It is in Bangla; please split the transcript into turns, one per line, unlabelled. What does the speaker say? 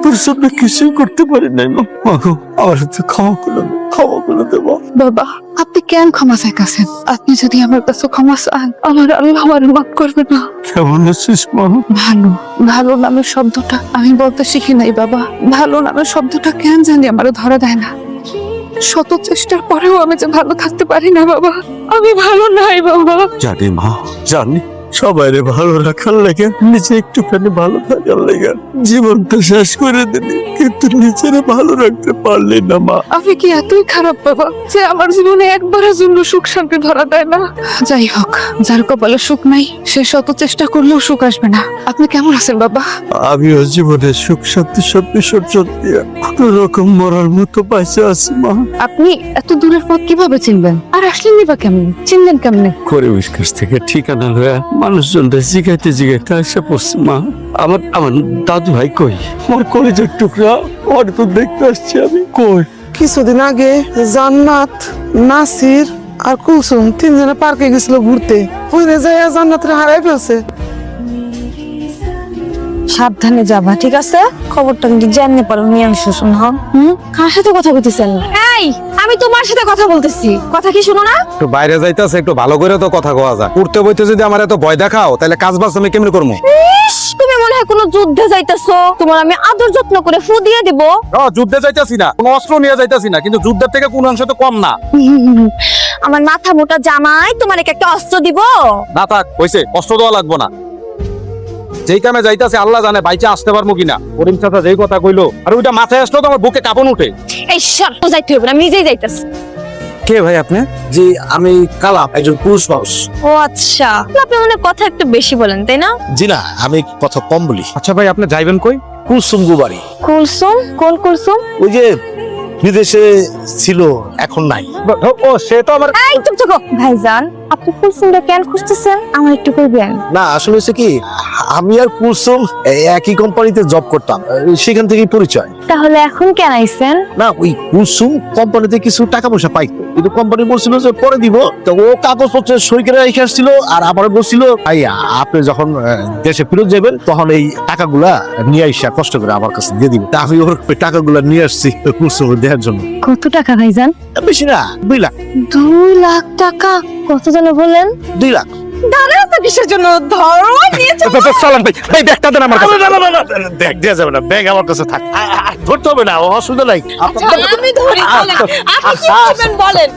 তোর জন্য কিছুই করতে পারি নাই মাগো, আমার হাতে ক্ষমা করে দেবো।
বাবা, আপনি কেন ক্ষমা চাইতেছেন? আপনি যদি আমার কাছে ক্ষমা চান, আমার আল্লাহ আমার মাফ করবে না।
কেমন আছিস মা?
ভালো, ভালো নামের শব্দটা আমি বলতে শিখি নাই বাবা। ভালো নামের শব্দটা কেন জানি আমারও ধরা দেয় না। শত চেষ্টার পরেও আমি যে ভালো থাকতে পারি না বাবা। আমি ভালো নাই বাবা।
জানি মা, জানি সবাইরে ভালো রাখার লেগে নিজে একটুখানি ভালো থাকার লেগে জীবনটা শেষ করে দিলি, কিন্তু নিজেরে ভালো রাখতে পারলি না মা।
আমি কি এতই খারাপ বাবা যে আমার জীবনে একবারের জন্য সুখ শান্তি ধরা দেয় না? যাই হোক, যার কপালে সুখ নাই সে শত চেষ্টা করলেও সুখ আসবে না। আপনি কেমন আছেন বাবা?
আমিও জীবনে সুখ শান্তি সব বিসর্জন দিয়ে কোন রকম মরার মতো পাইছে আছি মা।
আপনি এত দূরের পথ কিভাবে চিনবেন? আর আসলেনই বা কেমন? চিনলেন কেমনে?
পরিবেশ কাছ থেকে ঠিকানা লয়া মানুষজনদের জিগাইতে আসা পড়ছে মা। আমার দাদু ভাই কই? আমার কলেজের টুকরা, ওর তো দেখতে আসছি আমি। কই?
কিছুদিন আগে জান্নাত, নাসির আর কুলসুম তিনজনে পার্কে গেছিল ঘুরতে। ওইরে যাইয়া জান্নাতের হারাই ফেলছে।
সাবধানে যাবা, ঠিক আছে? খবরটা কিন্তু জানতে পারো নিয়ে আসো। শোনো, কার সাথে কথা বলতেছেন? এই, আমি তোমার সাথে কথা বলতেছি। কথা কি শুনো না?
একটু বাইরে যাইতেছে, একটু ভালো করে তো কথা কওয়া যায়। উঠতে বইতে যদি আমার এত ভয় দেখাও, তাহলে কাজ বাজ আমি কেমনে করবো?
ইস, তুমি মনে হয় কোনো যুদ্ধে যাইতেছো। তোমার আমি আদর যত্ন করে ফু দিয়ে দিব।
যুদ্ধে যাইতাছি না, কোনো অস্ত্র নিয়ে যাইতাছি না, কিন্তু যুদ্ধের থেকে কোন অংশ তো কম না।
আমার মাথা মোটা জামাই তোমার একটা অস্ত্র দিব?
না থাক, হইছে, অস্ত্র দেওয়া লাগবো না। যেই কামে যাইতাছে আল্লাহ জানে বাইচা আসতে পারবো কিনা। করিম চাচা যেই কথা কইলো, আর ওইটা মাথায় আসলো তো আমার বুকে কাঁপন উঠে।
এই শর্ত যাইতে হবে না, আমি নিজেই যাইতাছি।
কে ভাই আপনি?
জি, আমি কালাম, একজন পুরুষ মানুষ।
ও আচ্ছা, আপনি মনে হয় কথা একটু বেশি বলেন, তাই না?
জি না, আমি কথা কম বলি।
আচ্ছা ভাই, আপনি যাইবেন কই?
কুলসুম গুবারি,
কুলসুম? কোন কুলসুম?
ওই যে বিদেশে ছিল, এখন নাই।
ও, সে তো আমার।
এই চুপ থাকো ভাইজান, আপনি কুলসুমটা কেন খুঁজতেছেন? আমার একটু কইবেন?
না, আসলে হচ্ছে কি, আমি আর কুলসুম একই কোম্পানিতে জব করতাম, সেখান থেকেই পরিচয়।
তাহলে এখন কেন আইছেন?
না, ওই কুলসুম কোম্পানিতে কিছু টাকা পয়সা পাইতো, কিন্তু কোম্পানি বলছিল যে পরে দিব। তো ও কাগজপত্র সই করে রেখে আসছিল, আর আবার বলছিল ভাই আপনি যখন দেশে ফেরত যাবেন তখন এই টাকাগুলা নিয়ে আইসা কষ্ট করে আমার কাছে দিয়ে দিবেন। তা আমি ওর ওই টাকাগুলা নিয়ে আসছি কুলসুম দেওয়ার জন্য।
কত টাকা ভাইজান?
বেশি না, 2 লাখ।
2 লাখ টাকা? কত যেন বলেন?
2 লাখ।
দাঁড়াতে কিসের জন্য? ধরো নিয়ে চলো।
সালাম ভাই, ভাই ব্যাগটা দেন আমার কাছে।
না, ব্যাগ দেওয়া যাবে না, ব্যাগ আমার কাছে থাক। ধরতে হবে না, অসুবিধা নাই।
আচ্ছা, আমি ধরি, চলেন। আপনি কি করবেন বলেন?